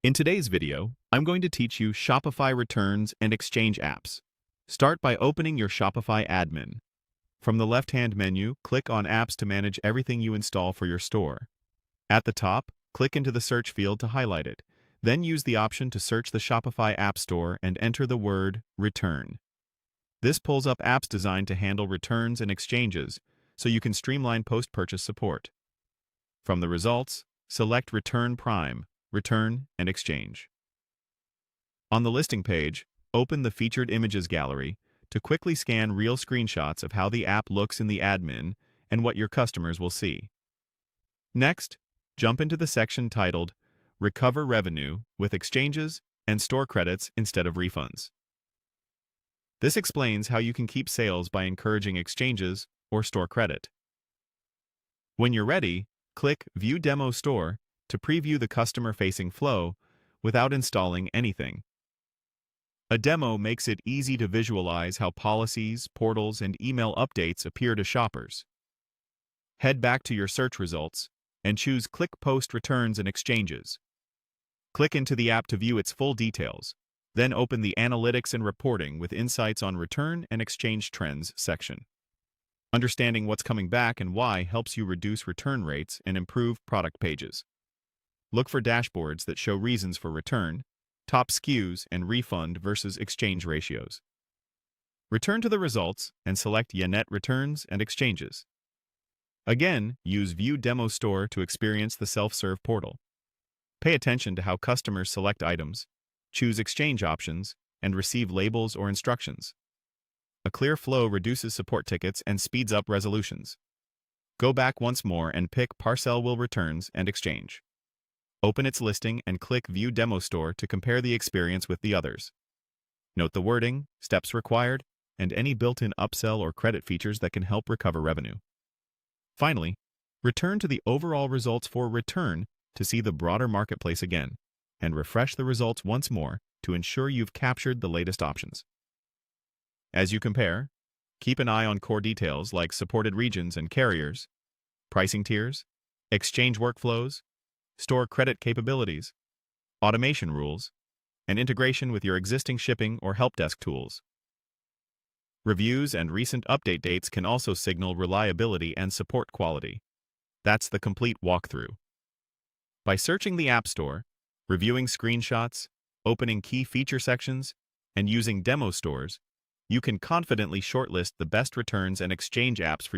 In today's video, I'm going to teach you Shopify returns and exchange apps. Start by opening your Shopify admin. From the left-hand menu, click on Apps to manage everything you install for your store. At the top, click into the search field to highlight it. Then use the option to search the Shopify App Store and enter the word Return. This pulls up apps designed to handle returns and exchanges, so you can streamline post-purchase support. From the results, select Return Prime, Return, and Exchange. On the listing page, open the Featured Images gallery to quickly scan real screenshots of how the app looks in the admin and what your customers will see. Next, jump into the section titled Recover Revenue with Exchanges and Store Credits instead of Refunds. This explains how you can keep sales by encouraging exchanges or store credit. When you're ready, click View Demo Store to preview the customer-facing flow without installing anything. A demo makes it easy to visualize how policies, portals, and email updates appear to shoppers. Head back to your search results and choose ClickPost Returns and Exchanges. Click into the app to view its full details, then open the Analytics and Reporting with Insights on Return and Exchange Trends section. Understanding what's coming back and why helps you reduce return rates and improve product pages. Look for dashboards that show reasons for return, top SKUs, and refund versus exchange ratios. Return to the results and select Net Returns and Exchanges. Again, use View Demo Store to experience the self-serve portal. Pay attention to how customers select items, choose exchange options, and receive labels or instructions. A clear flow reduces support tickets and speeds up resolutions. Go back once more and pick ParcelWILL Returns and Exchange. Open its listing and click View Demo Store to compare the experience with the others. Note the wording, steps required, and any built-in upsell or credit features that can help recover revenue. Finally, return to the overall results for return to see the broader marketplace again, and refresh the results once more to ensure you've captured the latest options. As you compare, keep an eye on core details like supported regions and carriers, pricing tiers, exchange workflows, store credit capabilities, automation rules, and integration with your existing shipping or help desk tools. Reviews and recent update dates can also signal reliability and support quality. That's the complete walkthrough. By searching the App Store, reviewing screenshots, opening key feature sections, and using demo stores, you can confidently shortlist the best returns and exchange apps for your